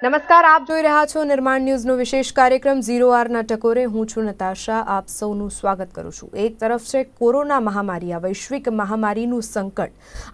નમસ્કાર, આપ જોઈ રહ્યા છો નિર્માણ ન્યૂઝનો વિશેષ કાર્યક્રમ 0 ટકોરે. હું છું નતાશા, આપ સૌનું સ્વાગત કરું છું. એક તરફ છે કોરોના મહામારી, આ વૈશ્વિક મહામારીનું સંકટ,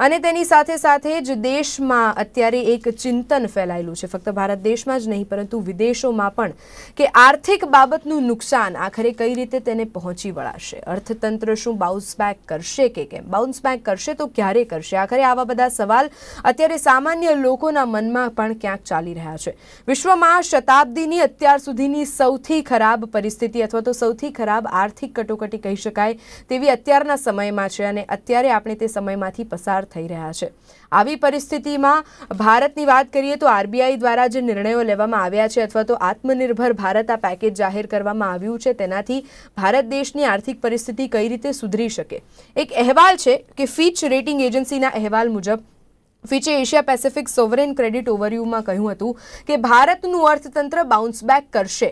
અને તેની સાથે સાથે જ દેશમાં અત્યારે એક ચિંતન ફેલાયેલું છે. ફક્ત ભારત દેશમાં જ નહીં પરંતુ વિદેશોમાં પણ, કે આર્થિક બાબતનું નુકસાન આખરે કઈ રીતે તેને પહોંચી વળાશે. અર્થતંત્ર શું બાઉન્સ બેક કરશે કે કેમ? બાઉન્સ બેક કરશે તો ક્યારે કરશે? આખરે આવા બધા સવાલ અત્યારે સામાન્ય લોકોના મનમાં પણ ક્યાંક ચાલી રહ્યા છે. વિશ્વમાં શતાબ્દીની અત્યાર સુધીની સૌથી ખરાબ પરિસ્થિતિ અથવા તો સૌથી ખરાબ આર્થિક કટોકટી કહી શકાય તેવી અત્યારના સમયમાં છે, અને અત્યારે આપણે તે સમયમાંથી પસાર થઈ રહ્યા છે. આવી પરિસ્થિતિમાં ભારતની વાત કરીએ તો આરબીઆઈ દ્વારા જે નિર્ણયો લેવામાં આવ્યા છે અથવા તો આત્મનિર્ભર ભારત આ પેકેજ જાહેર કરવામાં આવ્યું છે, તેનાથી ભારત દેશની આર્થિક પરિસ્થિતિ કઈ રીતે સુધરી શકે. એક અહેવાલ છે કે ફિચ રેટિંગ એજન્સીના અહેવાલ મુજબ ફિચે એશિયા પેસિફિક સોવરેન ક્રેડિટ ઓવરવ્યુમાં કહ્યું હતું કે ભારતનું અર્થતંત્ર બાઉન્સ બેક કરશે,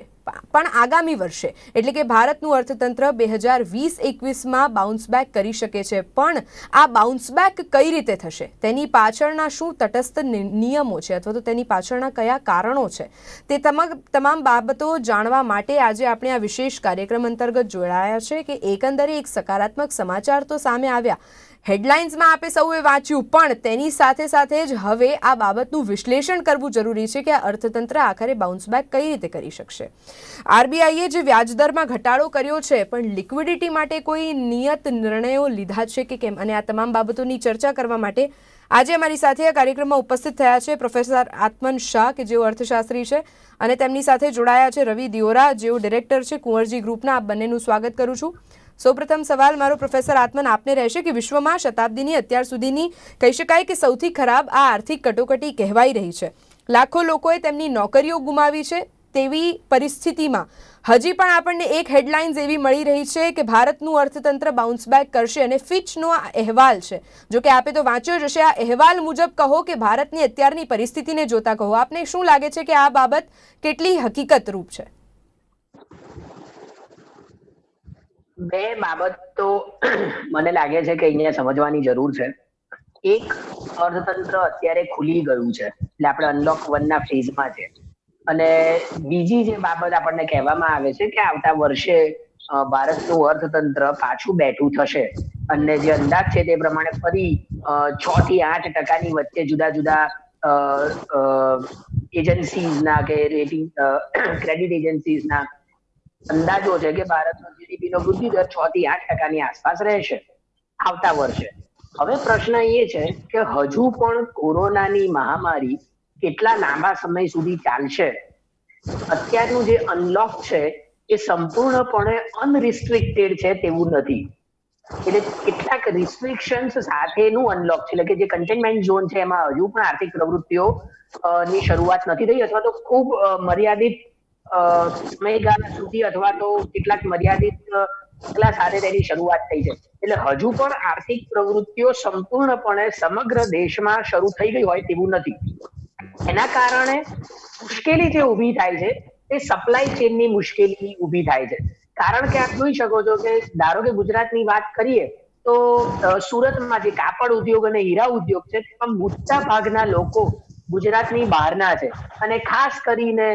પણ આગામી વર્ષે, એટલે કે ભારતનું અર્થતંત્ર 2020-21માં બાઉન્સ બેક કરી શકે છે. પણ આ બાઉન્સ બેક કઈ રીતે થશે, તેની પાછળના શું તટસ્થ નિયમો છે અથવા તો તેની પાછળના કયા કારણો છે, તે તમામ બાબતો જાણવા માટે આજે આપણે આ વિશેષ કાર્યક્રમ અંતર્ગત જોડાયા છે. કે એકંદરે એક સકારાત્મક સમાચાર તો સામે આવ્યા, હેડલાઇન્સમાં આપે સૌએ વાંચ્યું, પણ તેની સાથે સાથે જ હવે આ બાબતનું વિશ્લેષણ કરવું જરૂરી છે કે આ અર્થતંત્ર આખરે બાઉન્સ બેક કઈ રીતે કરી શકશે. આરબીઆઈએ જે વ્યાજદરમાં ઘટાડો કર્યો છે, પણ લિક્વિડિટી માટે કોઈ નિયત નિર્ણયો લીધા છે કે કેમ? અને આ તમામ બાબતોની ચર્ચા કરવા માટે આજે અમારી સાથે આ કાર્યક્રમમાં ઉપસ્થિત થયા છે પ્રોફેસર આત્મન શાહ, કે જેઓ અર્થશાસ્ત્રી છે, અને તેમની સાથે જોડાયા છે રવિ દિયોરા, જેઓ ડિરેક્ટર છે કુંવરજી ગ્રુપના. આપ બંનેનું સ્વાગત કરું છું. સૌપ્રથમ સવાલ મારો પ્રોફેસર આત્મન આપને રહેશે કે વિશ્વમાં શતાબ્દીની અત્યાર સુધીની કહી શકાય કે સૌથી ખરાબ આ આર્થિક કટોકટી કહેવાઈ રહી છે. લાખો લોકોએ તેમની નોકરીઓ ગુમાવી છે. તેવી પરિસ્થિતિમાં હજી પણ આપણને એક હેડલાઇન્સ એવી મળી રહી છે કે ભારતનું અર્થતંત્ર બાઉન્સ બેક કરશે, અને ફિચનો આ અહેવાલ છે. જો કે આપે તો વાંચ્યો જ હશે. આ અહેવાલ મુજબ કહો કે ભારતની અત્યારની પરિસ્થિતિને જોતા કહો, આપને શું લાગે છે કે આ બાબત કેટલી હકીકત રૂપ છે? બે બાબત તો મને લાગે છે કે અહીંયા સમજવાની જરૂર છે. એક, અર્થતંત્ર અત્યારે ખુલી ગયું છે, એટલે આપણે અનલોક 1 ના ફેઝમાં છે. અને બીજી જે બાબત આપણને કહેવામાં આવે છે કે આવતા વર્ષે ભારતનું અર્થતંત્ર પાછું બેઠું થશે, અને જે અંદાજ છે તે પ્રમાણે ફરી 6 થી 8% વચ્ચે જુદા જુદા એજન્સીઝના કે રેટિંગ ક્રેડિટ એજન્સીઝના અંદાજો છે કે ભારતનો જીડીપી નો વૃદ્ધિ દર 6 થી 8% આસપાસ રહેશે આવતા વર્ષે. હવે પ્રશ્ન એ છે કે હજુ પણ કોરોનાની મહામારી કેટલા લાંબા સમય સુધી ચાલશે. અત્યારનું જે અનલોક છે એ સંપૂર્ણપણે અનરિસ્ટ્રિક્ટેડ છે તેવું નથી, એટલે કેટલાક રિસ્ટ્રિક્શન્સ સાથેનું અનલોક છે, એટલે કે જે કન્ટેનમેન્ટ ઝોન છે એમાં હજુ પણ આર્થિક પ્રવૃત્તિઓ ની શરૂઆત નથી થઈ, અથવા તો ખૂબ મર્યાદિત સમયગાળા સુધી, અથવા તો કેટલાક મર્યાદિત પગલા સાથે તેની શરૂઆત થઈ છે. એટલે હજુ પણ આર્થિક પ્રવૃત્તિઓ સંપૂર્ણપણે સમગ્ર દેશમાં શરૂ થઈ ગઈ હોય તેવું નથી. એના કારણે મુશ્કેલી જે ઊભી થાય છે તે સપ્લાય ચેનની મુશ્કેલી ઊભી થાય છે. કારણ કે આપ જોઈ શકો છો કે ધારો કે ગુજરાતની વાત કરીએ તો સુરતમાં જે કાપડ ઉદ્યોગ અને હીરા ઉદ્યોગ છે તેમાં મોટા ભાગના લોકો ગુજરાતની બહારના છે, અને ખાસ કરીને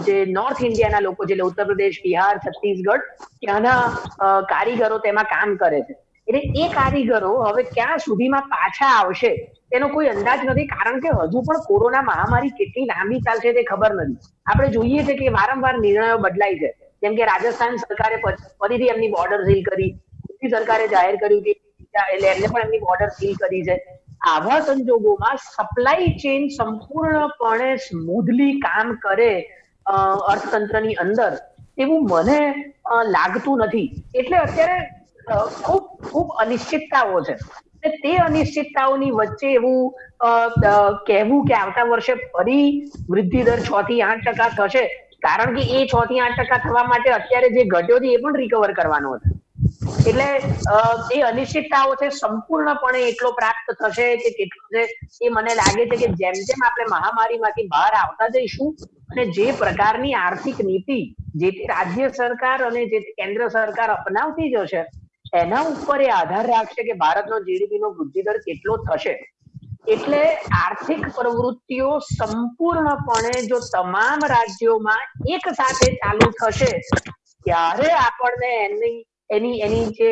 જે નોર્થ ઇન્ડિયાના લોકો, એટલે ઉત્તર પ્રદેશ, બિહાર, છત્તીસગઢ, ત્યાંના કારીગરો તેમાં કામ કરે છે. એટલે એ કારીગરો હવે ક્યાં સુધીમાં પાછા આવશે તેનો કોઈ અંદાજ નથી, કારણ કે હજુ પણ કોરોના મહામારી કેટલી લાંબી ચાલશે તે ખબર નથી. આપણે જોઈએ છે કે વારંવાર નિર્ણયો બદલાય છે, જેમ કે રાજસ્થાન સરકારે ફરીથી એમની બોર્ડર સીલ કરી, મોદી સરકારે જાહેર કર્યું કે એટલે એમને પણ એમની બોર્ડર સીલ કરી છે. આવા સંજોગોમાં સપ્લાય ચેન સંપૂર્ણપણે સ્મૂધલી કામ કરે અર્થતંત્રની અંદર એવું મને લાગતું નથી. એટલે અત્યારે ખૂબ ખૂબ અનિશ્ચિતતાઓ છે. તે અનિશ્ચિતતાઓની વચ્ચે એવું કહેવું કે આવતા વર્ષે ફરી વૃદ્ધિ દર 6 થી 8% થશે, કારણ કે એ 6 થી 8% થવા માટે અત્યારે જે ઘટ્યો છે એ પણ રિકવર કરવાનો હતો. એટલે એ અનિશ્ચિતતાઓ છે, સંપૂર્ણપણે એટલો પ્રાપ્ત થશે કે કેટલો છે એ મને લાગે છે કે જેમ જેમ આપણે મહામારીમાંથી બહાર આવતા જઈશું, અને જે પ્રકારની આર્થિક નીતિ જે તે રાજ્ય સરકાર અને જે તે કેન્દ્ર સરકાર અપનાવતી જશે એના ઉપર એ આધાર રાખશે કે ભારતનો જીડીપી નો વૃદ્ધિ દર કેટલો થશે. એટલે આર્થિક પ્રવૃત્તિઓ સંપૂર્ણપણે જો તમામ રાજ્યોમાં એક સાથે ચાલુ થશે ત્યારે આપણને એની એની એની જે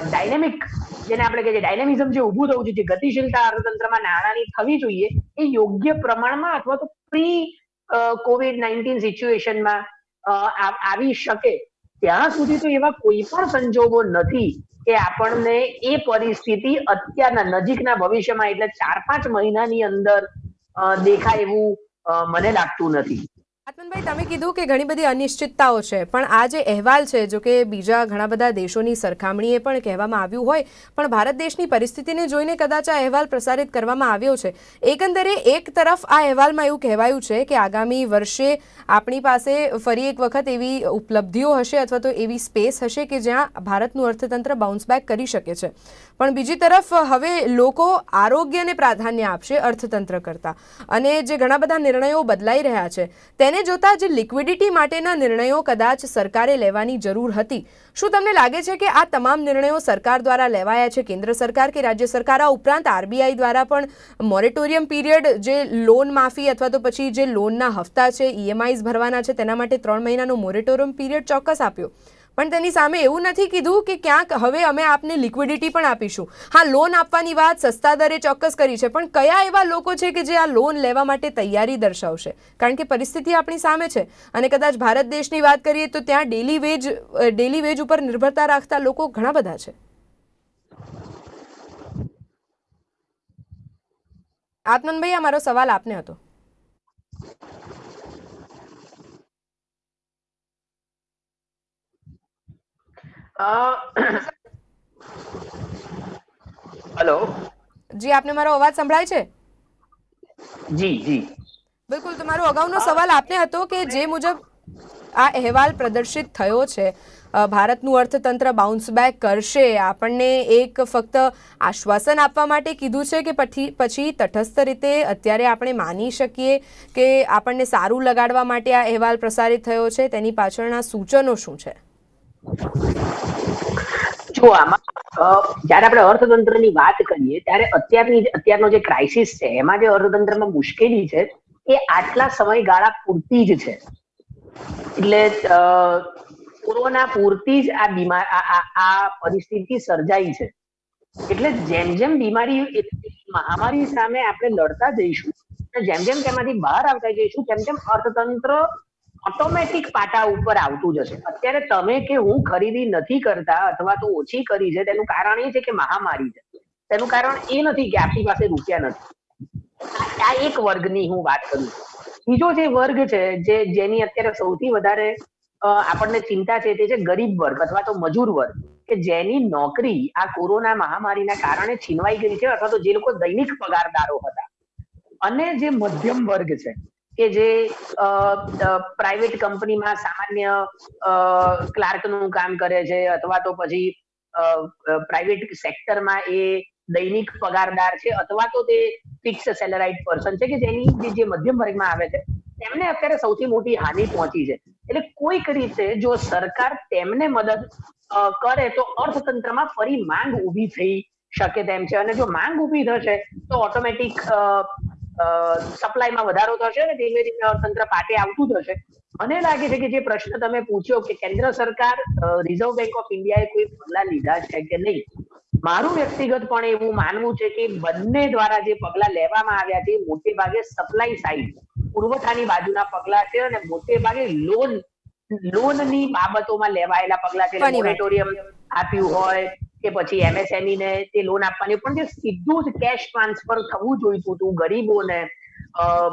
ડાયનેમિક, જેને આપણે કહીએ ડાયનેમિઝમ જે ઊભું થવું જોઈએ, જે ગતિશીલતા અર્થતંત્રમાં નાણાંની થવી જોઈએ, એ યોગ્ય પ્રમાણમાં અથવા તો પ્રી COVID-19 સિચ્યુએશનમાં આવી શકે. ત્યાં સુધી તો એવા કોઈ પણ સંજોગો નથી કે આપણને એ પરિસ્થિતિ અત્યારના નજીકના ભવિષ્યમાં એટલે 4-5 મહિનાની અંદર દેખાય એવું મને લાગતું નથી. આત્મનભાઈ, તમે કીધું કે ઘણી બધી અનિશ્ચિતતાઓ છે, પણ આ જે અહેવાલ છે, જો કે બીજા ઘણા બધા દેશોની સરખામણીએ પણ કહેવામાં આવ્યું હોય, પણ ભારત દેશની પરિસ્થિતિને જોઈને કદાચ આ અહેવાલ પ્રસારિત કરવામાં આવ્યો છે. એકંદરે એક તરફ આ અહેવાલમાં એવું કહેવાયું છે કે આગામી વર્ષે આપણી પાસે ફરી એક વખત એવી ઉપલબ્ધિઓ હશે અથવા તો એવી સ્પેસ હશે કે જ્યાં ભારતનું અર્થતંત્ર બાઉન્સ બેક કરી શકે છે. પણ બીજી તરફ હવે લોકો આરોગ્યને પ્રાધાન્ય આપશે અર્થતંત્ર કરતાં, અને જે ઘણા બધા નિર્ણયો બદલાઈ રહ્યા છે તેને જોતા જે લિક્વિડિટી માટેના નિર્ણયો કદાચ સરકારે લેવાની જરૂર હતી. શું તમને લાગે છે કે આ તમામ નિર્ણયો સરકાર દ્વારા લેવાયા છે, કેન્દ્ર સરકાર કે રાજ્ય સરકાર? આ ઉપરાંત RBI દ્વારા પણ મોરેટોરિયમ પીરિયડ, જે લોન માફી અથવા તો પછી જે લોનના હપ્તા છે, EMIs ભરવાના છે, તેના માટે 3 મહિનાનો મોરેટોરિયમ પીરિયડ ચોક્કસ આપ્યો, પણ તેની સામે એવું નથી કીધું કે ક્યાંક હવે અમે આપને લિક્વિડિટી પણ આપીશું. હા, લોન આપવાની વાત સસ્તા દરે ચોક્કસ કરી છે, પણ કયા એવા લોકો છે કે જે આ લોન લેવા માટે તૈયારી દર્શાવશે? કારણ કે પરિસ્થિતિ આપણી સામે છે, અને કદાચ ભારત દેશની વાત કરીએ તો ત્યાં ડેલી વેજ ઉપર નિર્ભરતા રાખતા લોકો ઘણા બધા છે. આત્મનભાઈ, આ મારો સવાલ આપને હતો. હેલો જી, આપને મારો અવાજ સંભળાય છે? જી જી બિલકુલ. તમારો અગાઉનો સવાલ આપને હતો કે જે મુજબ આ અહેવાલ પ્રદર્શિત થયો છે, ભારતનું અર્થતંત્ર બાઉન્સ બેક કરશે, આપણને એક ફક્ત આશ્વાસન આપવા માટે કીધું છે કે પછી તટસ્થ રીતે અત્યારે આપણે માની શકીએ કે આપણને સારું લગાડવા માટે આ અહેવાલ પ્રસારિત થયો છે? તેની પાછળના સૂચનો શું છે? જો આમાં જયારે આપણે અર્થતંત્રની વાત કરીએ ત્યારે અત્યારનો જે ક્રાઇસિસ છે એમાં જે અર્થતંત્રમાં મુશ્કેલી છે એ આટલા સમયગાળા પૂરતી જ છે. એટલે કોરોના પૂરતી જ આ પરિસ્થિતિ સર્જાઈ છે. એટલે જેમ જેમ મહામારી સામે આપણે લડતા જઈશું, જેમ જેમ તેમાંથી બહાર આવતા જઈશું, તેમ તેમ અર્થતંત્ર ઓટોમેટિક પાટા ઉપર આવતું જશે. અત્યારે તમે કે હું ખરીદી નથી કરતા અથવા તો ઓછી કરી છે, તેનું કારણ એ છે કે મહામારી છે. તેનું કારણ એ નથી કે આપણી પાસે રૂપિયા નથી. આ એક વર્ગની હું વાત કરું છું. બીજો જે વર્ગ છે, જેની અત્યારે સૌથી વધારે આપણને ચિંતા છે, તે છે ગરીબ વર્ગ અથવા તો મજૂર વર્ગ, કે જેની નોકરી આ કોરોના મહામારીના કારણે છીનવાઈ ગઈ છે, અથવા તો જે લોકો દૈનિક પગારદારો હતા. અને જે મધ્યમ વર્ગ છે કે જે પ્રાઇવેટ કંપનીમાં સામાન્ય ક્લાર્કનું કામ કરે છે, અથવા તો પછી પ્રાઇવેટ સેક્ટરમાં એ દૈનિક પગારદાર છે, અથવા તો તે ફિક્સ સેલેરાઇડ પર્સન છે, કે જેની જે મધ્યમ વર્ગમાં આવે છે, તેમને અત્યારે સૌથી મોટી હાનિ પહોંચી છે. એટલે કોઈક રીતે જો સરકાર તેમને મદદ કરે તો અર્થતંત્રમાં ફરી માંગ ઊભી થઈ શકે તેમ છે. અને જો માંગ ઊભી થશે તો ઓટોમેટિક સપ્લાયમાં વધારો થશે અને ધીમે ધીમે અર્થતંત્ર પાટે આવતું થશે. મને લાગે છે કે જે પ્રશ્ન તમે પૂછ્યો કે કેન્દ્ર સરકાર, રિઝર્વ બેંક ઓફ ઇન્ડિયાએ કોઈ પગલા લીધા છે કે નહીં, મારું વ્યક્તિગતપણે એવું માનવું છે કે બંને દ્વારા જે પગલા લેવામાં આવ્યા છે મોટે ભાગે સપ્લાય સાઇડ, પુરવઠાની બાજુના પગલા છે, અને મોટે ભાગે લોનની બાબતોમાં લેવાયેલા પગલા છે. મોરેટોરિયમ આપ્યું હોય કે પછી MSME ને તે લોન આપવાની, પણ જે સીધું જ કેશ ટ્રાન્સફર થવું જોઈતું હતું ગરીબોને,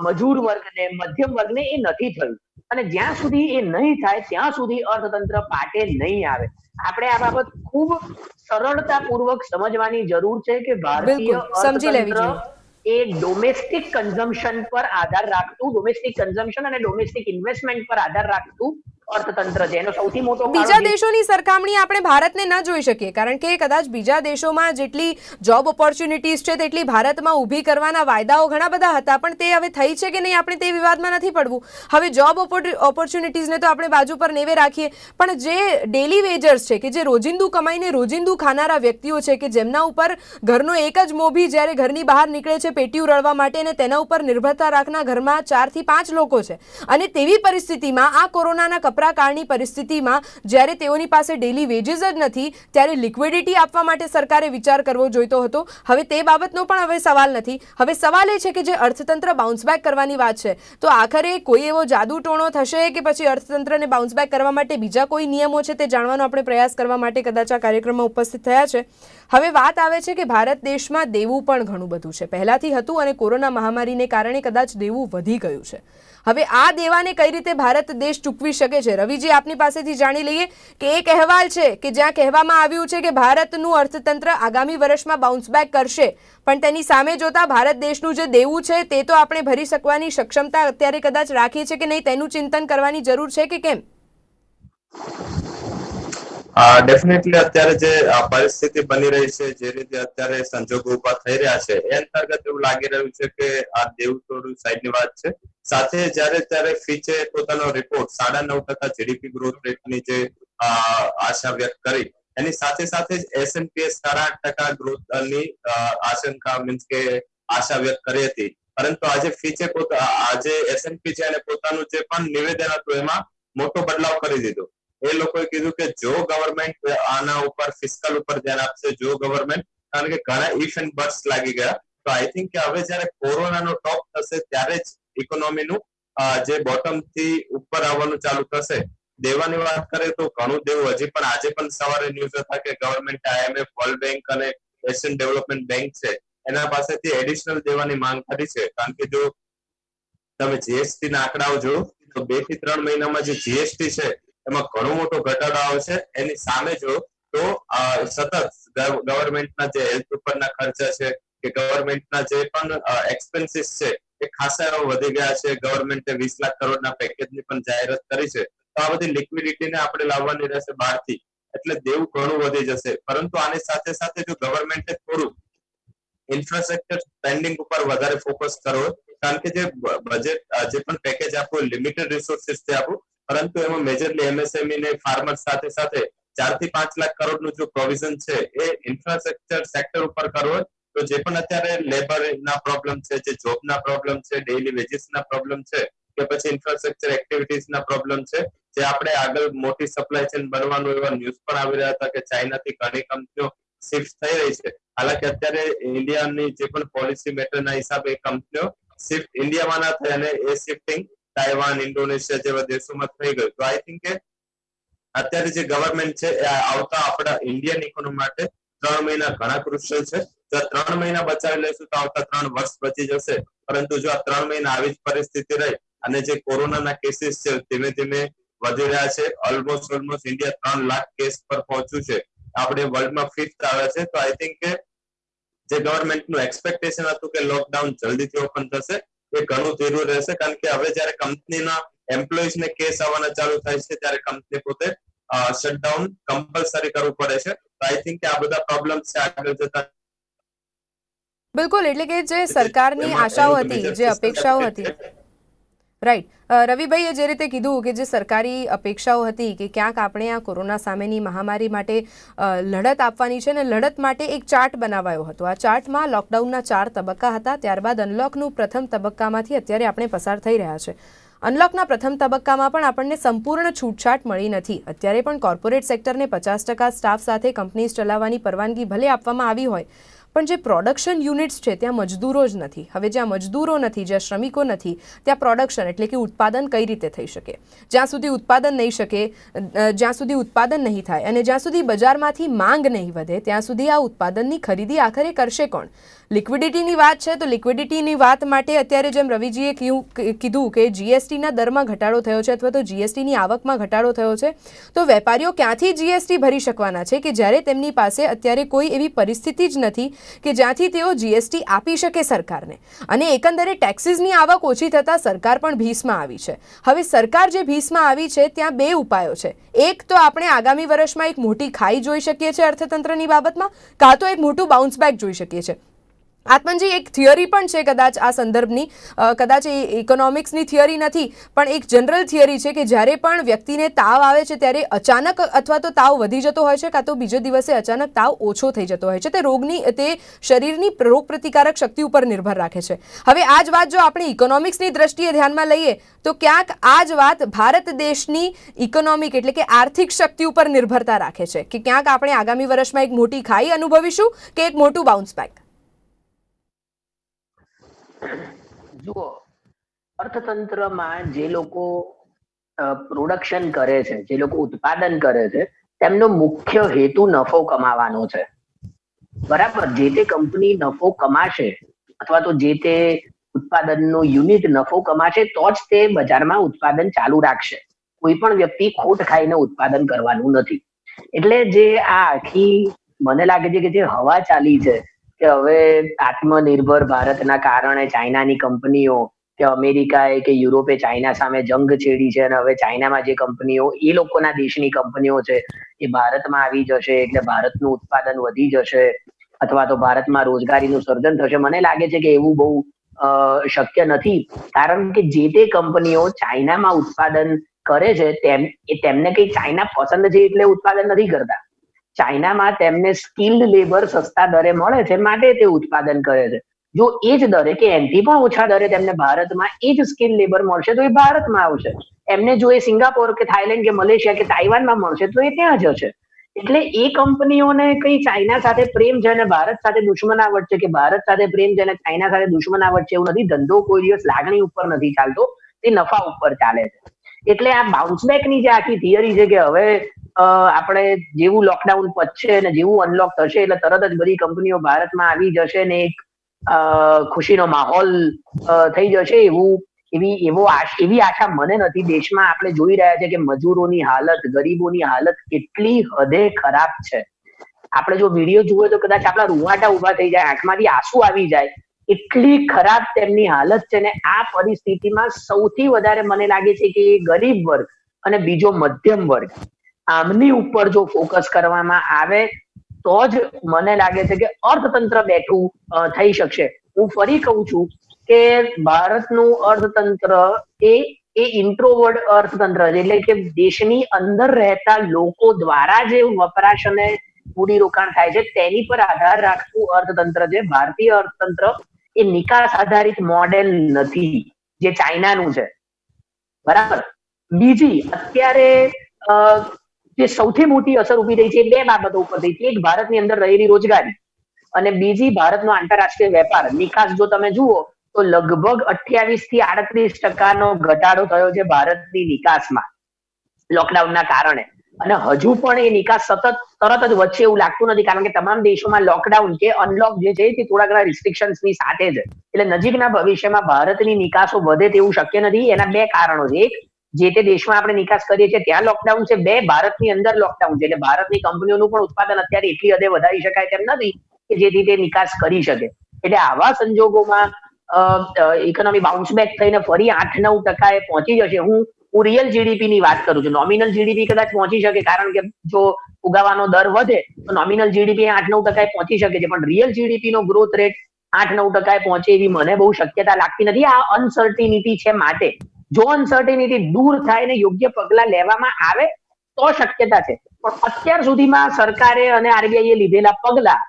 મજૂર વર્ગને, મધ્યમ વર્ગને, એ નથી થયું. અને જ્યાં સુધી એ નહીં થાય ત્યાં સુધી અર્થતંત્ર પાટે નહીં આવે. આપણે આ બાબત ખૂબ સરળતાપૂર્વક સમજવાની જરૂર છે કે ભારતીય અર્થતંત્ર એ ડોમેસ્ટિક કન્ઝમ્પશન પર આધાર રાખતું, ડોમેસ્ટિક કન્ઝમ્પશન અને ડોમેસ્ટિક ઇન્વેસ્ટમેન્ટ પર આધાર રાખતું અર્થતંત્ર છે. એનો સૌથી મોટો બીજા ફાળો દેશોની સરખામણી આપણે ભારતને ન જોઈ શકીએ, કારણ કે કદાચ બીજા દેશોમાં જેટલી જોબ ઓપોર્ચ્યુનિટીઝ છે તેટલી ભારતમાં ઊભી કરવાના વાયદાઓ ઘણા બધા હતા, પણ તે હવે થઈ છે કે નહીં આપણે તે વિવાદમાં નથી પડવું. હવે જોબ ઓપોર્ચ્યુનિટીઝને તો આપણે બાજુ પર નેવે રાખીએ, પણ જે ડેલી વેજર્સ છે, કે જે રોજિંદુ કમાઈને રોજિંદુ ખાનારા વ્યક્તિઓ છે, કે જેમના ઉપર ઘરનો એક જ મોભી જ્યારે ઘરની બહાર નીકળે છે પેટીયું રળવા માટે, અને તેના ઉપર નિર્ભરતા રાખના ઘરમાં 4 થી 5 લોકો છે, અને તેવી પરિસ્થિતિમાં આ કોરોનાના કપરા કાળની પરિસ્થિતિમાં જ્યારે તેઓની પાસે ડેલી વેજીસ જ નથી, ત્યારે લિક્વિડિટી આપવા માટે સરકારે વિચાર કરવો જોઈતો હતો. હવે તે બાબતનો પણ હવે સવાલ નથી. હવે સવાલ એ છે કે જે અર્થતંત્ર બાઉન્સ બેક કરવાની વાત છે, તો આખરે કોઈ એવો જાદુ ટોણો થશે કે પછી અર્થતંત્રને બાઉન્સ બેક કરવા માટે બીજા કોઈ નિયમો છે, તે જાણવાનો આપણે પ્રયાસ કરવા માટે કદાચ આ કાર્યક્રમમાં ઉપસ્થિત થયા છે. હવે વાત આવે છે કે ભારત દેશમાં દેવું પણ ઘણું બધું છે, પહેલાથી હતું, અને કોરોના મહામારીને કારણે કદાચ દેવું વધી ગયું છે. હવે આ દેવાને કઈ રીતે ભારત દેશ ચૂકવી શકે છે? રવિજી, આપની પાસેથી જાણી લઈએ કે એક અહેવાલ છે કે જ્યાં કહેવામાં આવ્યું છે કે ભારતનું અર્થતંત્ર આગામી વર્ષમાં બાઉન્સ બેક કરશે, પણ તેની સામે જોતા ભારત દેશનું જે દેવું છે તે તો આપણે ભરી શકવાની સક્ષમતા અત્યારે કદાચ રાખીએ છીએ કે નહીં, તેનું ચિંતન કરવાની જરૂર છે કે કેમ? ડેફિનેટલી અત્યારે જે પરિસ્થિતિ બની રહી છે, જે રીતે અત્યારે સંજોગો ઉભા થઈ રહ્યા છે, એ અંતર્ગત એવું લાગી રહ્યું છે કે આ દેવું થોડું સાઈડની વાત છે. સાથે જ્યારે ફીચે પોતાનો રિપોર્ટ 9.5% જીડીપી ગ્રોથ રેટની જે આશા વ્યક્ત કરી, એની સાથે સાથે જ S&P 8.5% ગ્રોથની આશંકા મીન્સ કે આશા વ્યક્ત કરી હતી. પરંતુ આજે ફીચે આજે S&P છે અને પોતાનું જે પણ નિવેદન હતું એમાં મોટો બદલાવ કરી દીધો. એ લોકોએ કીધું કે જો ગવર્મેન્ટ આના ઉપર ફિસ્કલ ઉપર ધ્યાન આપશે, જો ગવર્મેન્ટ, કારણ કે ઘણા ઇફ એન્ડ બટ્સ લાગી ગયા, તો આઈ થિંક કે હવે જ્યારે કોરોનાનો ટોપ થશે ત્યારે જ ઇકોનોમીનું જે બોટમ થી ઉપર આવવાનું ચાલુ થશે. દેવાની વાત કરીએ તો ઘણું દેવું હજી પણ આજે પણ સવારે ન્યૂઝ હતા કે ગવર્મેન્ટ IMF, વર્લ્ડ બેંક અને એશિયન ડેવલપમેન્ટ બેંક છે એના પાસેથી એડિશનલ દેવાની માંગ કરી છે. કારણ કે જો તમે જીએસટી ના આંકડાઓ જો તો 2 થી 3 મહિનામાં જે જીએસટી છે એમાં ઘણો મોટો ઘટાડો આવશે. એની સામે જો તો સતત ગવર્મેન્ટના જે હેલ્થ ઉપરના ખર્ચા છે કે ગવર્મેન્ટના જે પણ એક્સપેન્સીસ છે એ ખાસા એવા વધી ગયા છે. ગવર્મેન્ટે 20 લાખ કરોડના પેકેજની પણ જાહેરાત કરી છે. તો આ બધી લિક્વિડિટીને આપણે લાવવાની રહેશે બહારથી, એટલે દેવું ઘણું વધી જશે. પરંતુ આની સાથે સાથે જો ગવર્મેન્ટે થોડું ઇન્ફ્રાસ્ટ્રક્ચર સ્પેન્ડિંગ ઉપર વધારે ફોકસ કરવો, કારણ કે જે બજેટ જે પણ પેકેજ આપવું લિમિટેડ રિસોર્સિસ થી આપવું, પરંતુ એમાં મેજરલી MSME ને ફાર્મર સાથે સાથે 4 થી 5 લાખ કરોડનું જો પ્રોવિઝન છે એ ઇન્ફ્રાસ્ટ્રક્ચર સેક્ટર ઉપર કરવો, તો જે પણ અત્યારે લેબર ના પ્રોબ્લેમ છે, જે જોબ ના પ્રોબ્લેમ છે, ડેઈલી વેજીસ ના પ્રોબ્લેમ છે, કે પછી ઇન્ફ્રાસ્ટ્રક્ચર એક્ટિવિટીઝ ના પ્રોબ્લેમ છે, જે આપણે આગળ મોટી સપ્લાય ચેન બનવાનું એવા ન્યૂઝ પણ આવી રહ્યા હતા કે ચાઇનાથી ઘણી કંપનીઓ શિફ્ટ થઈ રહી છે. હાલાકી અત્યારે ઇન્ડિયાની જે પણ પોલિસી મેટરના હિસાબે કંપનીઓ શિફ્ટ ઇન્ડિયામાં ના થાય અને એ શિફ્ટિંગ તાઇવાન, ઇન્ડોનેશિયા જેવા દેશોમાં થઈ ગયું. તો આઈ થિંક કે અત્યારે જે ગવર્મેન્ટ છે એ આવતા આપણા ઇન્ડિયન ઇકોનોમી માટે 3 મહિના ઘણા ક્રુશિયલ છે. જો 3 મહિના બચાવી લેશું તો આવતા 3 વર્ષ બચી જશે. પરંતુ જો આ 3 મહિના આવી જ પરિસ્થિતિ રહી અને જે કોરોનાના કેસીસ છે ધીમે ધીમે વધી રહ્યા છે, ઓલમોસ્ટ ઇન્ડિયા 3 લાખ કેસ પર પહોંચ્યું છે, આપણે વર્લ્ડમાં 5th આવે છે. તો આઈ થિંક કે જે ગવર્મેન્ટનું એક્સપેક્ટેશન હતું કે લોકડાઉન જલ્દીથી ઓપન થશે એ ઘણું ધીરું રહેશે. કારણ કે હવે જ્યારે કંપનીના એમ્પ્લોઈઝ ને કેસ આવવાના ચાલુ થાય છે ત્યારે કંપની પોતે શટડાઉન કમ્પલસરી કરવું પડે છે. તો આઈ થિંક કે આ બધા પ્રોબ્લેમ્સ છે આગળ જતા. બિલકુલ, એટલે કે જે સરકારની આશાઓ હતી, જે અપેક્ષાઓ હતી, રાઈટ. રવિભાઈએ જે રીતે કીધું કે જે સરકારી અપેક્ષાઓ હતી કે ક્યાંક આપણે આ કોરોના સામેની મહામારી માટે લડત આપવાની છે, અને લડત માટે એક ચાર્ટ બનાવાયો હતો. આ ચાર્ટમાં લોકડાઉનના 4 તબક્કા હતા. ત્યારબાદ અનલોકનું પ્રથમ તબક્કામાંથી અત્યારે આપણે પસાર થઈ રહ્યા છે. અનલોકના પ્રથમ તબક્કામાં પણ આપણને સંપૂર્ણ છૂટછાટ મળી નથી. અત્યારે પણ કોર્પોરેટ સેક્ટરને 50% સ્ટાફ સાથે કંપનીઝ ચલાવવાની પરવાનગી ભલે આપવામાં આવી હોય, પણ જે પ્રોડક્શન યુનિટ્સ છે ત્યાં મજદૂરો જ નથી. હવે જ્યાં મજદૂરો નથી, જ્યાં શ્રમિકો નથી, ત્યાં પ્રોડક્શન એટલે કે ઉત્પાદન કઈ રીતે થઈ શકે? જ્યાં સુધી ઉત્પાદન નહીં થાય અને જ્યાં સુધી બજારમાંથી માંગ નહીં વધે, ત્યાં સુધી આ ઉત્પાદનની ખરીદી આખરે કરશે કોણ? લિક્વિડિટીની વાત છે તો લિક્વિડિટીની વાત માટે અત્યારે જેમ રવિજીએ કીધું કે જીએસટીના દરમાં ઘટાડો થયો છે અથવા તો જીએસટીની આવકમાં ઘટાડો થયો છે, તો વેપારીઓ ક્યાંથી જીએસટી ભરી શકવાના છે કે જ્યારે તેમની પાસે અત્યારે કોઈ એવી પરિસ્થિતિ જ નથી કે જ્યાંથી તેઓ જીએસટી આપી શકે સરકારને, અને એકંદરે ટેક્સીસની આવક ઓછી થતાં સરકાર પણ ભીસમાં આવી છે. હવે સરકાર જે ભીસમાં આવી છે ત્યાં બે ઉપાયો છે. એક તો આપણે આગામી વર્ષમાં એક મોટી ખાઈ જોઈ શકીએ છીએ અર્થતંત્રની બાબતમાં, કાં તો એક મોટું બાઉન્સ બેક જોઈ શકીએ છીએ. આત્મનજી, એક થિયરી પણ છે કદાચ આ સંદર્ભની, કદાચ એ ઇકોનોમિક્સની થિયરી નથી પણ એક જનરલ થિયરી છે કે જ્યારે પણ વ્યક્તિને તાવ આવે છે ત્યારે અચાનક અથવા તો તાવ વધી જતો હોય છે, કાં તો બીજે દિવસે અચાનક તાવ ઓછો થઈ જતો હોય છે. તે શરીરની રોગ પ્રતિકારક શક્તિ ઉપર નિર્ભર રાખે છે. હવે આ જ વાત જો આપણે ઇકોનોમિક્સની દ્રષ્ટિએ ધ્યાનમાં લઈએ તો ક્યાંક આ જ વાત ભારત દેશની ઇકોનોમિક એટલે કે આર્થિક શક્તિ ઉપર નિર્ભરતા રાખે છે કે ક્યાંક આપણે આગામી વર્ષમાં એક મોટી ખાઈ અનુભવીશું કે એક મોટું બાઉન્સ બેક. જુઓ, અર્થતંત્રમાં જે લોકો પ્રોડક્શન કરે છે, જે લોકો ઉત્પાદન કરે છે, તેમનો મુખ્ય હેતુ નફો કમાવાનો છે. બરાબર? જે તે કંપની નફો કમાશે અથવા તો જે તે ઉત્પાદનનો યુનિટ નફો કમાશે તો જ તે બજારમાં ઉત્પાદન ચાલુ રાખશે. કોઈ પણ વ્યક્તિ ખોટ ખાઈને ઉત્પાદન કરવાનું નથી. એટલે જે આ આખી મને લાગે છે કે જે હવા ચાલી છે કે હવે આત્મનિર્ભર ભારતના કારણે ચાઇનાની કંપનીઓ કે અમેરિકાએ કે યુરોપે ચાઇના સામે જંગ છેડી છે અને હવે ચાઇનામાં જે કંપનીઓ એ લોકોના દેશની કંપનીઓ છે એ ભારતમાં આવી જશે એટલે ભારતનું ઉત્પાદન વધી જશે અથવા તો ભારતમાં રોજગારીનું સર્જન થશે. મને લાગે છે કે એવું બહુ શક્ય નથી, કારણ કે જે તે કંપનીઓ ચાઇનામાં ઉત્પાદન કરે છે તેમને કઈ ચાઇના પસંદ છે એટલે ઉત્પાદન નથી કરતા. ચાઇનામાં તેમને સ્કિલ્ડ લેબર સસ્તા દરે મળે છે માટે તે ઉત્પાદન કરે છે. જો એ જ દરે કે એનાથી પણ ઓછા દરે તેમને ભારતમાં એ જ સ્કિલ્ડ લેબર મળશે તો એ ભારતમાં આવશે. એમને જો એ સિંગાપોર કે થાઈલેન્ડ કે મલેશિયા કે તાઇવાનમાં મળશે તો એ ત્યાં જશે. એટલે એ કંપનીઓને કઈ ચાઇના સાથે પ્રેમ છે અને ભારત સાથે દુશ્મનાવટ છે કે ભારત સાથે પ્રેમ છે અને ચાઇના સાથે દુશ્મનાવટ છે એવું નથી. ધંધો કોઈ દિવસ લાગણી ઉપર નથી ચાલતો, તે નફા ઉપર ચાલે છે. એટલે આ બાઉન્સ બેક ની જે આખી થિયરી છે કે હવે આપણે જેવું લોકડાઉન પતશે અને જેવું અનલોક થશે એટલે તરત જ બધી કંપનીઓ ભારતમાં આવી જશે ને એક ખુશીનો માહોલ થઈ જશે, એવી આશા મને નથી. દેશમાં આપણે જોઈ રહ્યા છે કે મજૂરોની હાલત, ગરીબોની હાલત કેટલી હદે ખરાબ છે. આપણે જો વિડીયો જુએ તો કદાચ આપણા રૂવાટા ઉભા થઈ જાય, આંખમાંથી આંસુ આવી જાય, એટલી ખરાબ તેમની હાલત છે. ને આ પરિસ્થિતિમાં સૌથી વધારે મને લાગે છે કે ગરીબ વર્ગ અને બીજો મધ્યમ વર્ગ, આમની ઉપર જો ફોકસ કરવામાં આવે તો જ મને લાગે છે કે અર્થતંત્ર બેઠું થઈ શકશે. હું ફરી કહું છું કે ભારતનું અર્થતંત્ર એ ઇન્ટ્રોવર્ડ અર્થતંત્ર છે, એટલે કે દેશની અંદર રહેતા લોકો દ્વારા જે વપરાશ અને મૂડીરોકાણ થાય છે તેની પર આધાર રાખતું અર્થતંત્ર છે. ભારતીય અર્થતંત્ર એ નિકાસ આધારિત મોડેલ નથી જે ચાઇનાનું છે. બરાબર? બીજી અત્યારે જે સૌથી મોટી અસર ઉભી થઈ છે બે બાબતો ઉપર થઈ છે. એક ભારતની અંદર રહેલી રોજગારી અને બીજી ભારતનો આંતરરાષ્ટ્રીય વેપાર. નિકાસ જો તમે જુઓ તો લગભગ 28 થી 38% ઘટાડો થયો છે ભારતની નિકાસમાં લોકડાઉનના કારણે. અને હજુ પણ એ નિકાસ તરત જ વધશે એવું લાગતું નથી, કારણ કે તમામ દેશોમાં લોકડાઉન કે અનલોક જે છે તે થોડા ઘણા રિસ્ટ્રિક્શન્સની સાથે છે. એટલે નજીકના ભવિષ્યમાં ભારતની નિકાસો વધે તેવું શક્ય નથી. એના બે કારણો છે. એક, જે તે દેશમાં આપણે નિકાસ કરીએ છીએ ત્યાં લોકડાઉન છે. બે, ભારતની અંદર લોકડાઉન છે. એટલે ભારતની કંપનીઓનું પણ ઉત્પાદન અત્યારે એટલી હદે વધારી શકાય તેમ નથી કે જેથી તે નિકાસ કરી શકે. એટલે આવા સંજોગોમાં ઇકોનોમી બાઉન્સ બેક થઈને ફરી 8-9% પહોંચી જશે. હું રિયલ જીડીપી ની વાત કરું છું. નોમિનલ જીડીપી કદાચ પહોંચી શકે, કારણ કે જો ઉગાવાનો દર વધે તો નોમિનલ જીડીપી 8-9% પહોંચી શકે છે, પણ રિયલ જીડીપી નો ગ્રોથ રેટ 8-9% પહોંચે એવી મને બહુ શક્યતા લાગતી નથી. આ અનસર્ટિનિટી છે. માટે જો અનસર્ટિનિટી દૂર થાય ને યોગ્ય પગલા લેવામાં આવે તો શક્યતા છે. પણ અત્યાર સુધીમાં સરકારે અને આરબીઆઈ એ લીધેલા પગલા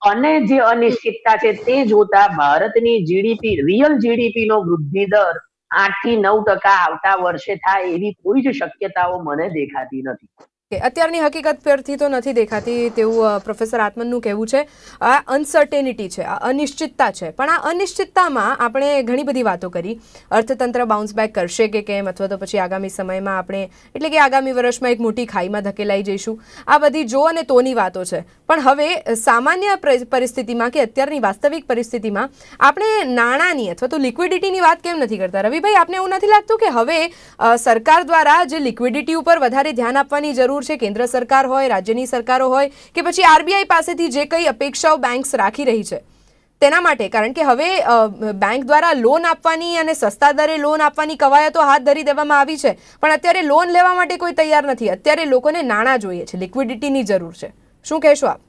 અને જે અનિશ્ચિતતા છે તે જોતા ભારતની જીડીપી, રિયલ જીડીપી નો વૃદ્ધિ દર 8 થી 9% આવતા વર્ષે થાય એવી કોઈ જ શક્યતાઓ મને દેખાતી નથી. અત્યારની હકીકત પરથી તો નથી દેખાતી તેવું પ્રોફેસર આત્મનનું કહેવું છે. આ અનસર્ટેનિટી છે, આ અનિશ્ચિતતા છે. પણ આ અનિશ્ચિતતામાં આપણે ઘણી બધી વાતો કરી. અર્થતંત્ર બાઉન્સ બેક કરશે કે કેમ, અથવા તો પછી આગામી સમયમાં આપણે એટલે કે આગામી વર્ષમાં એક મોટી ખાઈમાં ધકેલાઈ જઈશું. આ બધી જો અને તોની વાતો છે. પણ હવે સામાન્ય પરિસ્થિતિમાં કે અત્યારની વાસ્તવિક પરિસ્થિતિમાં આપણે નાણાંની અથવા તો લિક્વિડિટીની વાત કેમ નથી કરતા? રવિભાઈ, આપને એવું નથી લાગતું કે હવે સરકાર દ્વારા જે લિક્વિડિટી ઉપર વધારે ધ્યાન આપવાની જરૂર જરૂર છે, કેન્દ્ર સરકાર હોય, રાજ્યની સરકારો હોય કે પછી આરબીઆઈ પાસેથી જે કંઈ અપેક્ષાઓ બેંક્સ રાખી રહી છે તેના માટે? કારણ કે હવે બેંક દ્વારા લોન આપવાની અને સસ્તા દરે લોન આપવાની કવાયતો હાથ ધરી દેવામાં આવી છે, પણ અત્યારે લોન લેવા માટે કોઈ તૈયાર નથી. અત્યારે લોકોને નાણાં જોઈએ છે, લિક્વિડિટીની જરૂર છે. શું કહેશો આપ?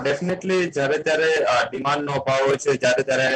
ડેફિનેટલી જ્યારે ત્યારે ડિમાન્ડનો અભાવ હોય છે, જ્યારે ત્યારે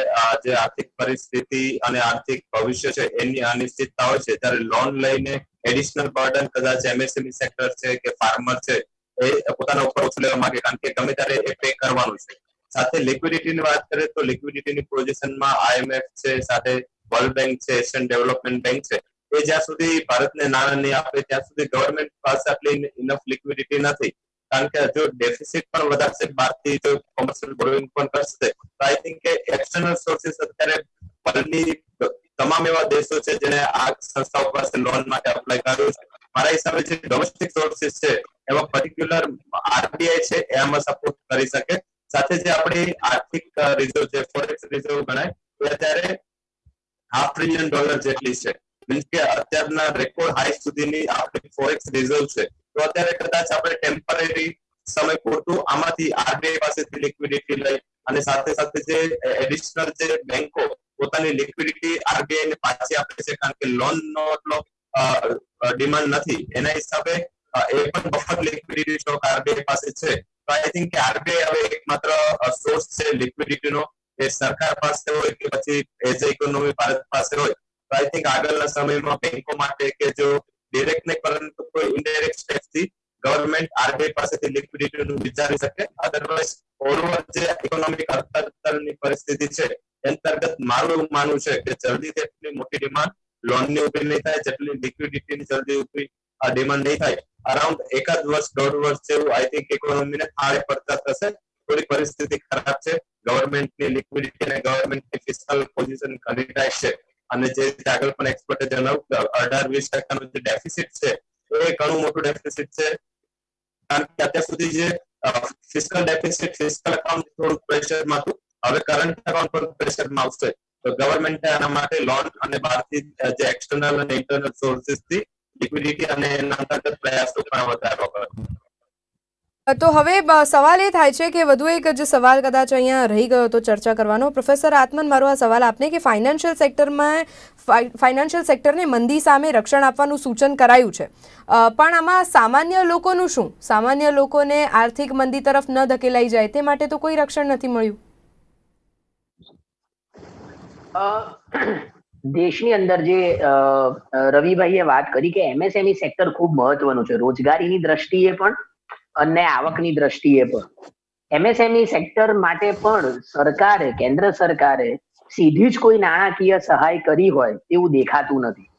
જે આર્થિક પરિસ્થિતિ અને આર્થિક ભવિષ્ય છે એની અનિશ્ચિતતા હોય છે, ત્યારે લોન લઈને એડિશનલ બર્ડન કદાચ એમએસએમઈ સેક્ટર છે કે ફાર્મર છે એ પોતાના ઉપર ઓછું લેવા માંગે, કારણ કે ગમે ત્યારે એ પે કરવાનું છે. સાથે લિક્વિડિટીની વાત કરીએ તો લિક્વિડિટીની પોઝિશનમાં આઈએમએફ છે, સાથે વર્લ્ડ બેંક છે, એશિયન ડેવલપમેન્ટ બેંક છે, એ જ્યાં સુધી ભારતને નાણાં નહીં આપે ત્યાં સુધી ગવર્મેન્ટ પાસે આટલી ઇનફ લિક્વિડિટી નથી. કારણ કે જો ડેફિસિટ પણ વધારશે, બહારથી જો કોમર્શિયલ બોરોઇંગ પણ કરશે, તો આઈ થિંક કે એક્સટર્નલ સોર્સિસ અત્યારે વર્લ્ડની તમામ એવા દેશો છે જેને આ સંસ્થાઓ પાસે લોન માટે અપ્લાય કર્યું છે. મારા હિસાબે જે ડોમેસ્ટિક સોર્સિસ છે એમાં પર્ટિક્યુલર આરબીઆઈ છે એ આમાં સપોર્ટ કરી શકે. સાથે જે આપણી આર્થિક રિઝર્વ છે, ફોરેક્સ રિઝર્વ ગણાય, એ અત્યારે $500 બિલિયન જેટલી છે. મીન્સ કે અત્યારના રેકોર્ડ હાઈ સુધીની આપણી ફોરેક્સ રિઝર્વ છે. તો અત્યારે કદાચ આપણે ટેમ્પરરી સમય પૂરતું આમાંથી આરબીઆઈ પાસેથી લિક્વિડિટી લઈ અને સાથે સાથે જે એડિશનલ જે બેંકો પોતાની લિક્વિડિટી આરબીઆઈ ને પાછી આપે છે, કારણ કે લોન નો એટલો ડિમાન્ડ નથી, એના હિસાબે એ પણ બફર લિક્વિડિટી સ્ટોક આરબીઆઈ પાસે છે. તો આઈ થિંક કે આરબીઆઈ હવે એકમાત્ર સોર્સ છે લિક્વિડિટીનો, એ સરકાર પાસે હોય કે પછી એઝ એ ઇકોનોમી ભારત પાસે હોય. તો આઈ થિંક આગળના સમયમાં બેંકો માટે કે જો ડિરેક્ટ નહીં પરંતુ કોઈ ઇનડાયરેક્ટ સ્ટેપ્સથી ગવર્મેન્ટ આરબીઆઈ પાસેથી લિક્વિડિટીનું વિચારી શકે. અધરવાઇઝ ઓવરઓલ જે ઇકોનોમિક અર્થતંત્રની પરિસ્થિતિ છે એ અંતર્ગત મારું એવું માનવું છે કે જલ્દી એટલી મોટી ડિમાન્ડ લોનની ઉભી નહીં થાય જેટલી લિક્વિડિટીની જલ્દી ઉભી ડિમાન્ડ નહીં થાય. અરાઉન્ડ એકાદ વર્ષ, 1.5 વર્ષ જેવું આઈ થિંક ઇકોનોમીને થાળે પડતા થશે. થોડી પરિસ્થિતિ ખરાબ છે, ગવર્મેન્ટની લિક્વિડિટી અને ગવર્મેન્ટની ફિસ્કલ પોઝિશન ઘણી ટાઈટ છે. અને જે રીતે આગળ પણ એક્સપર્ટે જણાવ્યું 18-20% જે ડેફિસિટ છે એ ઘણું મોટું ડેફિસિટ છે. કારણ કે અત્યાર સુધી જે ફિસ્કલ ડેફિસિટ, ફિસ્કલ અકાઉન્ટ થોડું પ્રેશરમાં હતું, હવે કરંટ અકાઉન્ટ પર પ્રેશરમાં આવશે. તો ગવર્મેન્ટે આના માટે લોન અને બહારથી જે એક્સટર્નલ અને ઇન્ટરનલ સોર્સિસથી લિક્વિડિટી અને એના અંતર્ગત પ્રયાસો પણ વધારવા પડે. તો હવે સવાલ એ થાય છે કે વધુ એક જે સવાલ કદાચ અહીંયા રહી ગયો હતો ચર્ચા કરવાનો. પ્રોફેસર આત્મન, મારો આ સવાલ આપને કે ફાઇનાન્શિયલ સેક્ટરને મંદી સામે રક્ષણ આપવાનું સૂચન કરાયું છે, પણ આમાં સામાન્ય લોકોનું શું? સામાન્ય લોકોને આર્થિક મંદી તરફ ન ધકેલાઈ જાય તે માટે તો કોઈ રક્ષણ નથી મળ્યું. દેશની અંદર જે રવિભાઈએ વાત કરી કે એમએસએમઈ સેક્ટર ખૂબ મહત્વનું છે, રોજગારીની દ્રષ્ટિએ પણ અને આવકની દ્રષ્ટિએ પણ. એમએસએમઈ સેક્ટર માટે પણ સરકારે, કેન્દ્ર સરકારે સીધી જ કોઈ નાણાકીય સહાય કરી હોય એવું દેખાતું નથી.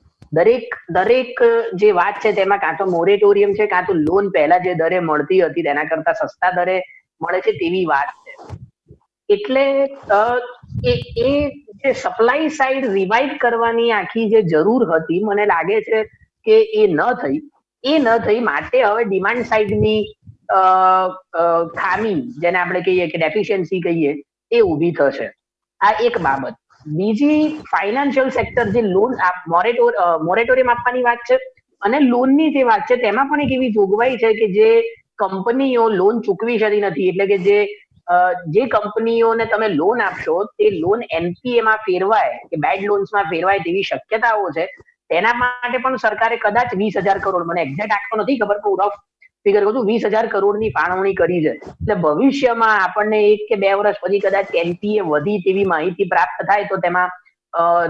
દરેક જે વાત છે તેમાં કાં તો મોરેટોરિયમ છે, કાં તો લોન પહેલા જે દરે મળતી હતી તેના કરતા સસ્તા દરે મળે છે તેવી વાત છે. એટલે એ જે સપ્લાય સાઈડ રિવાઇવ કરવાની આખી જે જરૂર હતી, મને લાગે છે કે એ ન થઈ માટે હવે ડિમાન્ડ સાઈડની ખામી, જેને આપણે કહીએ કે ડેફિશિયન્સી કહીએ, એ ઊભી થશે. આ એક બાબત. બીજી, ફાઇનાન્શિયલ સેક્ટર જે લોન મોરેટોરિયમ આપવાની વાત છે અને લોનની જે વાત છે તેમાં પણ એક એવી જોગવાઈ છે કે જે કંપનીઓ લોન ચૂકવી શકતી નથી, એટલે કે જે કંપનીઓને તમે લોન આપશો તે લોન એનપીએમાં ફેરવાય કે બેડ લોન્સમાં ફેરવાય તેવી શક્યતાઓ છે. તેના માટે પણ સરકારે કદાચ 20,000 કરોડ, મને એક્ઝેક્ટ આંકડો નથી ખબર, પણ રફ ફિગર કહું છું, 20,000 કરોડની ફાળવણી કરી છે. એટલે ભવિષ્યમાં આપણને 1 કે 2 વર્ષ પછી કદાચ એનપીએ વધી તેવી માહિતી પ્રાપ્ત થાય તો તેમાં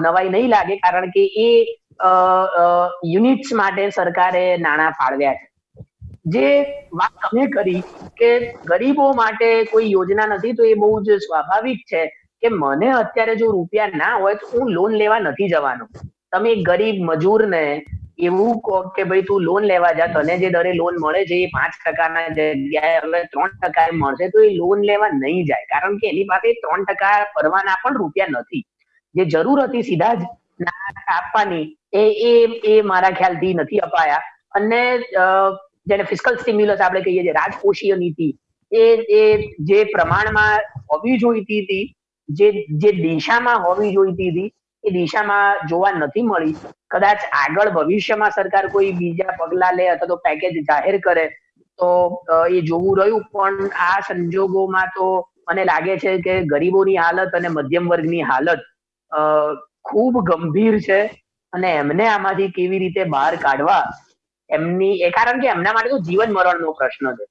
નવાઈ નહીં લાગે, કારણ કે એ યુનિટ્સ માટે સરકારે નાણાં ફાળવ્યા છે. જે વાત તમે કરી કે ગરીબો માટે કોઈ યોજના નથી, તો એ બહુ જ સ્વાભાવિક છે કે મને અત્યારે જો રૂપિયા ના હોય તો હું લોન લેવા નથી જવાનો. તમે એક ગરીબ મજૂરને એવું કહો કે ભાઈ તું લોન લેવા જા, તને જે દરે લોન મળે છે એ 5%ના જગ્યાએ હવે 3% મળશે, તો એ લોન લેવા નહીં જાય, કારણ કે એની પાસે 3% ભરવાના પણ રૂપિયા નથી. જે જરૂર હતી સીધા જ આપવાની એ મારા ખ્યાલથી નથી અપાયા. અને જેને ફિસ્કલ સ્ટિમ્યુલસ આપણે કહીએ છીએ, રાજકોષીય નીતિ, એ જે પ્રમાણમાં હોવી જોઈતી હતી, જે દિશામાં હોવી જોઈતી હતી, એ દિશામાં જોવા નથી મળી. કદાચ આગળ ભવિષ્યમાં સરકાર કોઈ બીજા પગલા લે અથવા તો પેકેજ જાહેર કરે તો એ જોવું રહ્યું. પણ આ સંજોગોમાં તો મને લાગે છે કે ગરીબોની હાલત અને મધ્યમ વર્ગની હાલત ખૂબ ગંભીર છે અને એમને આમાંથી કેવી રીતે બહાર કાઢવા કારણ કે એમના માટે તો જીવન મરણનો પ્રશ્ન છે.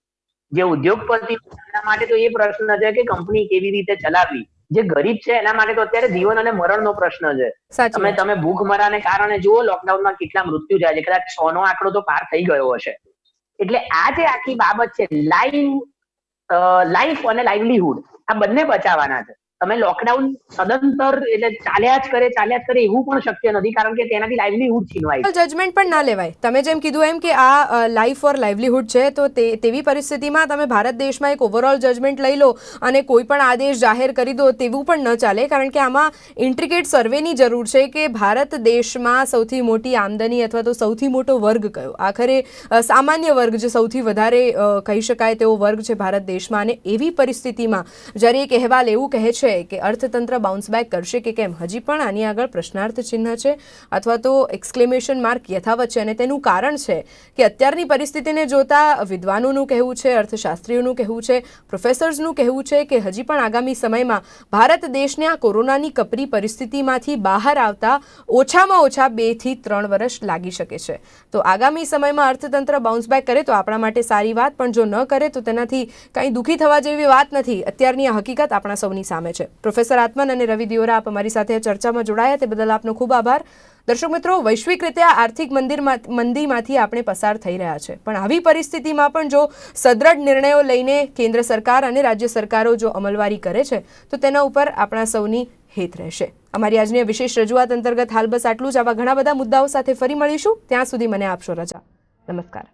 જે ઉદ્યોગપતિ એના માટે તો એ પ્રશ્ન છે કે કંપની કેવી રીતે ચલાવવી. જે ગરીબ છે એના માટે તો અત્યારે જીવન અને મરણનો પ્રશ્ન છે. તમે ભૂખમરાને કારણે જુઓ લોકડાઉનમાં કેટલા મૃત્યુ જાય છે. કદાચ 100 નો આંકડો તો પાર થઈ ગયો હશે. એટલે આ જે આખી બાબત છે, લાઈફ અને લાઈવલીહુડ આ બંને બચાવવાના છે. તમે લોકડાઉન સદંતર એટલે ચાલ્યા જ કરે એવું પણ શક્ય નથી, કારણ કે તેનાથી લાઈવલીહુડ છીનવાય. જજમેન્ટ પણ ના લેવાય. તમે જેમ કીધું એમ કે આ લાઈફ ઓર લાઈવલીહુડ છે, તો તેવી પરિસ્થિતિમાં તમે ભારત દેશમાં એક ઓવરઓલ જજમેન્ટ લઈ લો અને કોઈ પણ આદેશ જાહેર કરી દો તેવું પણ ન ચાલે, કારણ કે આમાં ઇન્ટ્રિકેટ સર્વેની જરૂર છે કે ભારત દેશમાં સૌથી મોટી આમદની અથવા તો સૌથી મોટો વર્ગ કયો. આખરે સામાન્ય વર્ગ જે સૌથી વધારે કહી શકાય તેવો વર્ગ છે ભારત દેશમાં. અને એવી પરિસ્થિતિમાં જ્યારે એક અહેવાલ એવું કહે છે કે અર્થતંત્ર બાઉન્સ બેક કરશે કે કેમ, હજી પણ આની આગળ પ્રશ્નાર્થ ચિહ્ન છે અથવા તો એક્સક્લેમેશન માર્ક યથાવત છે. અને તેનું કારણ છે કે અત્યારની પરિસ્થિતિને જોતા વિદ્વાનોનું કહેવું છે, અર્થશાસ્ત્રીઓનું કહેવું છે, પ્રોફેસર્સનું કહેવું છે કે હજી પણ આગામી સમયમાં ભારત દેશને આ કોરોનાની કપરી પરિસ્થિતિમાંથી બહાર આવતા ઓછામાં ઓછા 2 થી 3 વર્ષ લાગી શકે છે. તો આગામી સમયમાં અર્થતંત્ર બાઉન્સ બેક કરે તો આપણા માટે સારી વાત, પણ જો ન કરે તો તેનાથી કંઈ દુઃખી થવા જેવી વાત નથી. અત્યારની આ હકીકત આપણા સૌની સામે છે. પ્રોફેસર આત્મન અને રવિ દિયોરા, આપ અમારી સાથે ચર્ચામાં જોડાયા તે બદલ આપનો ખૂબ આભાર. દર્શક મિત્રો, વૈશ્વિક રીતે આ આર્થિક મંદીમાંથી આપણે પસાર થઈ રહ્યા છે, પણ આવી પરિસ્થિતિમાં પણ જો સદ્રઢ નિર્ણયો લઈને કેન્દ્ર સરકાર અને રાજ્ય સરકારો જો અમલવારી કરે છે તો તેના ઉપર આપણા સૌની હિત રહેશે. અમારી આજની વિશેષ રજૂઆત અંતર્ગત હાલ બસ આટલું જ. આવા ઘણા બધા મુદ્દાઓ સાથે ફરી મળીશું. ત્યાં સુધી મને આપશો રજા. નમસ્કાર.